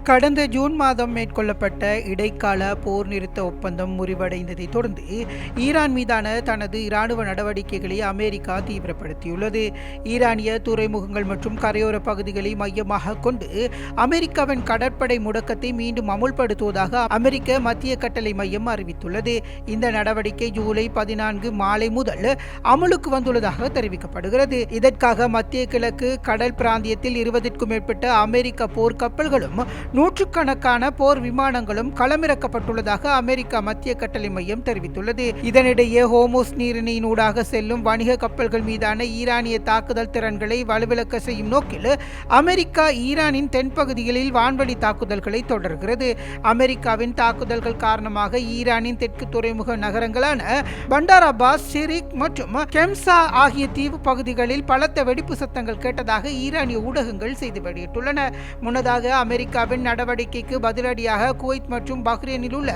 கடந்த ஜூன் மாதம் மேற்கொள்ளப்பட்ட இடைக்கால போர் நிறுத்த ஒப்பந்தம் முறிவடைந்ததை தொடர்ந்து ஈரான் மீதான தனது இராணுவ நடவடிக்கைகளை அமெரிக்கா தீவிரப்படுத்தியுள்ளது. ஈரானிய துறைமுகங்கள் மற்றும் கரையோர பகுதிகளை மையமாக கொண்டு அமெரிக்காவின் கடற்படை முடக்கத்தை மீண்டும் அமுல்படுத்துவதாக அமெரிக்க மத்திய கட்டளை மையம் அறிவித்துள்ளது. இந்த நடவடிக்கை ஜூலை 14 மாலை முதல் அமுலுக்கு வந்துள்ளதாக தெரிவிக்கப்படுகிறது. இதற்காக மத்திய கிழக்கு கடல் பிராந்தியத்தில் 20க்கும் மேற்பட்ட அமெரிக்க போர் கப்பல்களும் நூற்றுக்கணக்கான போர் விமானங்களும் களமிறக்கப்பட்டுள்ளதாக அமெரிக்கா மத்திய கட்டளை மையம் தெரிவித்துள்ளது. இதனிடையே ஹோர்முஸ் நீரிணையினூடாக செல்லும் வணிக கப்பல்கள் மீதான ஈரானிய தாக்குதல் திறன்களை வலுவிழக்க செய்யும் நோக்கில் அமெரிக்கா ஈரானின் தென்பகுதிகளில் வான்வழி தாக்குதல்களை தொடர்கிறது. அமெரிக்காவின் தாக்குதல்கள் காரணமாக ஈரானின் தெற்கு துறைமுக நகரங்களான பண்டார் அப்பாஸ், ஷிரிக் மற்றும் கெம்சா ஆகிய தீவு பகுதிகளில் பலத்த வெடிப்பு சத்தங்கள் கேட்டதாக ஈரானிய ஊடகங்கள் செய்தி வெளியிட்டுள்ளன. முன்னதாக அமெரிக்காவின் நடவடிக்கைக்கு பதிலடியாக குவைத் மற்றும் பஹ்ரைனில் உள்ள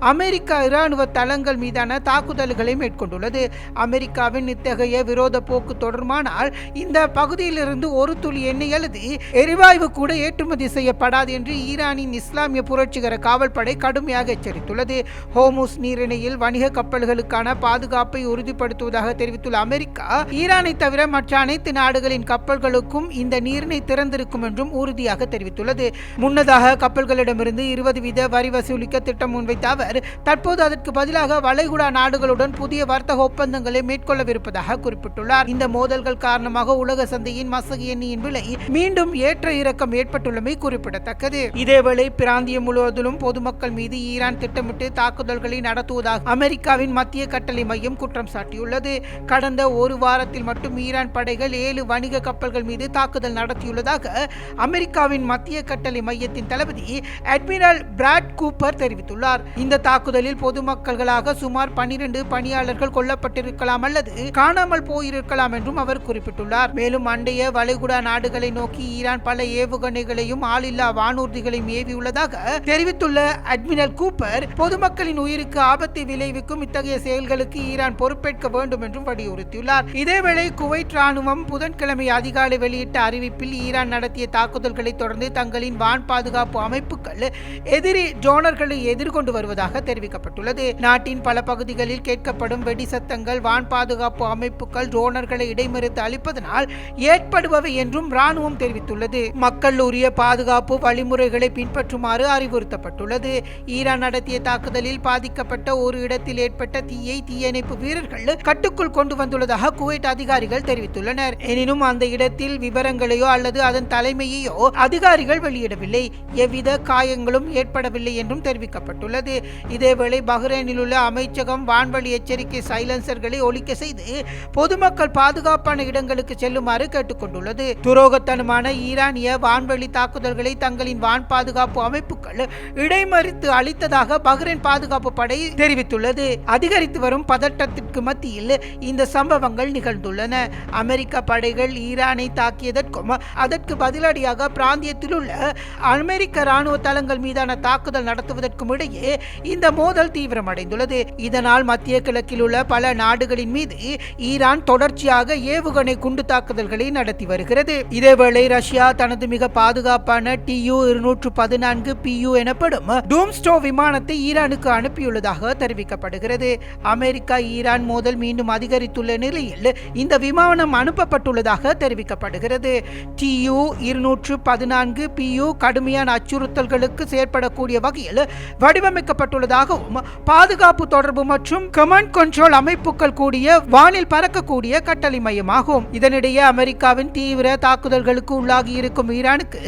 அமெரிக்கா இராணுவ தளங்கள் மீதான தாக்குதல்களை மேற்கொண்டுள்ளது. அமெரிக்காவின் இத்தகைய விரோத போக்கு தொடர்பானால் இந்த பகுதியிலிருந்து ஒரு துளி எண்ணெய் அல்லது எரிவாயு கூட ஏற்றுமதி செய்யப்படாது என்று ஈரானின் இஸ்லாமிய புரட்சிகர காவல்படை கடுமையாக எச்சரித்துள்ளது. ஹோர்முஸ் நீரிணையில் வணிக கப்பல்களுக்கான பாதுகாப்பை உறுதிப்படுத்துவதாக தெரிவித்துள்ள அமெரிக்கா, ஈரானை தவிர மற்ற அனைத்து நாடுகளின் கப்பல்களுக்கும் இந்த நீரிணை திறந்திருக்கும் என்றும் உறுதியாக தெரிவித்துள்ளது. முன்னதாக கப்பல்களிடமிருந்து 20% வரி வசூலிக்க திட்டம் முன்வைத்த அவர் தற்போது அதற்கு பதிலாக வளைகுடா நாடுகளுடன் புதிய வர்த்தக ஒப்பந்தங்களை மேற்கொள்ளவிருப்பதாக குறிப்பிட்டுள்ளார். இந்த மோதல்கள் காரணமாக உலக சந்தையின் மசகு எண்ணெயின் விலை மீண்டும் ஏற்ற இறக்கம் ஏற்பட்டுள்ளமை குறிப்பிடத்தக்கது. இதேவேளை பிராந்தியம் முழுவதிலும் பொதுமக்கள் மீது ஈரான் திட்டமிட்டு தாக்குதல்களை நடத்துவதாக அமெரிக்காவின் மத்திய கட்டளை மையம் குற்றம் சாட்டியுள்ளது. கடந்த ஒரு வாரத்தில் மட்டும் ஈரான் படைகள் 7 வணிக கப்பல்கள் மீது தாக்குதல் நடத்தியுள்ளதாக அமெரிக்காவின் மத்திய கட்டளை மையத்தின் தளபதி அட்மிரல் பிராட் கூப்பர் தெரிவித்துள்ளார். இந்த தாக்குதலில் பொதுமக்களாக சுமார் 12 பணியாளர்கள் கொல்லப்பட்டிருக்கலாம் அல்லது காணாமல் போயிருக்கலாம் என்றும் அவர் குறிப்பிட்டுள்ளார். மேலும் அண்டைய வளைகுடா நாடுகளை நோக்கி ஈரான் பல ஏவுகணைகளையும் ஆளில்லா வானூர்திகளையும் ஏவியுள்ளதாக தெரிவித்துள்ள அட்மிரல் கூப்பர், பொதுமக்களின் உயிருக்கு ஆபத்தை விளைவிக்கும் இத்தகைய செயல்களுக்கு ஈரான் பொறுப்பேற்க வேண்டும் என்றும் வலியுறுத்தியுள்ளார். இதேவேளை குவைத் ராணுவம் புதன்கிழமை அதிகாலை வெளியிட்ட அறிவிப்பில் ஈரான் நடத்திய தாக்குதல்களை தொடர்ந்து தங்களின் வான் பாதுகாப்பு அமைப்புகள் எதிரி ட்ரோனர்களை எதிர்கொண்டு வருவதாக தெரிவிக்கப்பட்டுள்ளது. நாட்டின் பல பகுதிகளில் கேட்கப்படும் வெடி சத்தங்கள் வான் பாதுகாப்பு அமைப்புகள் ட்ரோனர்களை இடைமறித்து அளிப்பதனால் ஏற்படுபவை என்றும் ராணுவம் தெரிவித்துள்ளது. மக்கள் உரிய பாதுகாப்பு வழிமுறைகளை பின்பற்றுமாறு அறிவுறுத்தப்பட்டுள்ளது. ஈரான் நடத்திய தாக்குதலில் பாதிக்கப்பட்ட ஒரு இடத்தில் ஏற்பட்ட தீயை தீயணைப்பு வீரர்கள் கட்டுக்குள் கொண்டு வந்துள்ளதாக குவைட் அதிகாரிகள் தெரிவித்துள்ளனர். எனினும் அந்த இடத்தில் விவரங்களையோ அல்லது அதன் தலைமையையோ அதிகாரிகள் வெளியிடவில்லை. எவ்வித காயங்களும் ஏற்படவில்லை என்றும் தெரிவிக்கப்பட்டுள்ளது. இதேவேளை பஹ்ரைனில் உள்ள அமைச்சகம் வான்வழி எச்சரிக்கை சைலன்சர்களை ஒலிக்க செய்து பொதுமக்கள் பாதுகாப்பான இடங்களுக்கு செல்லுமாறு கேட்டுக்கொண்டுள்ளது. துரோகத்தனமான ஈரானிய வான்வழி தாக்குதல்களை தங்களின் வான் பாதுகாப்பு அமைப்புகள் இடைமறித்து அளித்ததாக பஹ்ரைன் பாதுகாப்பு படை தெரிவித்துள்ளது. அதிகரித்து வரும் பதட்டத்திற்கு மத்தியில் இந்த சம்பவங்கள் நிகழ்ந்துள்ளன. அமெரிக்க படைகள் ஈரானை தாக்கியதற்கும் அதற்கு பதிலடியாக பிராந்தியத்தில் உள்ள அமெரிக்க ராணுவ தளங்கள் மீதான தாக்குதல் நடத்துவதற்கும் இடையே இந்த மோதல் தீவிரமடைந்துள்ளது. இதனால் மத்திய கிழக்கில் உள்ள பல நாடுகளின் மீது ஈரான் தொடர்ச்சியாக ஏவுகணை குண்டு தாக்குதல்களை நடத்தி வருகிறது. இதேவேளை ரஷ்யா தனது மிக பாதுகாப்பான Tu-214PU எனப்படும் டூம்ஸ்டோ விமானத்தை ஈரானுக்கு அனுப்பியுள்ளதாக தெரிவிக்கப்படுகிறது. அமெரிக்கா ஈரான் மோதல் மீண்டும் அதிகரித்துள்ள நிலையில் இந்த விமானம் அனுப்பப்பட்டுள்ளதாக தெரிவிக்கப்படுகிறது. Tu-214PU கடுமையான அச்சுறுத்தல்களுக்கு செயற்படக்கூடிய வகையில் வடிவமைக்கப்பட்டுள்ளதாகவும் பாதுகாப்பு தொடர்பு மற்றும் கமாண்ட் கண்ட்ரோல் அமைப்புகள் கூடிய வானில் பறக்கக்கூடிய கட்டளை மையமாகும். இதனிடையே அமெரிக்காவின் தீவிர தாக்குதல்களுக்கு உள்ளாகி இருக்கும் ஈரானுக்கு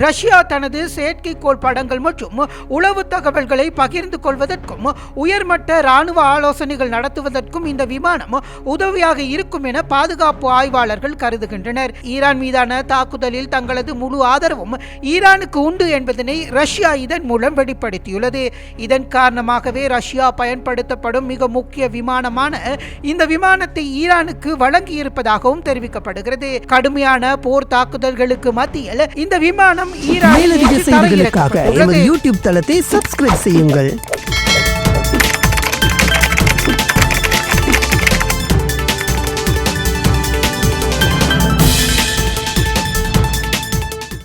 ரஷ்யா தனது செயற்கைக்கோள் படங்கள் மற்றும் உளவு தகவல்களை பகிர்ந்து கொள்வதற்கும் உயர்மட்ட ராணுவ ஆலோசனைகள் நடத்துவதற்கும் இந்த விமானம் உதவியாக இருக்கும் என பாதுகாப்பு ஆய்வாளர்கள் கருதுகின்றனர். ஈரான் மீதான தாக்குதலில் தங்களது முழு ஆதரவும் ஈரானுக்கு உண்டு என்பதனை ரஷ்யா இதன் மூலம் வெளிப்படுத்தியுள்ளது. இதன் காரணமாகவே ரஷ்யா பயன்படுத்தப்படும் மிக முக்கிய விமானமான இந்த விமானத்தை ஈரானுக்கு வழங்கியிருப்பதாகவும் தெரிவிக்கப்படுகிறது. கடுமையான போர் தாக்குதல்களுக்கு மத்தியில் இந்த விமானம் ஈரான் யூடியூப் தளத்தை சப்ஸ்கிரைப் செய்யுங்கள்.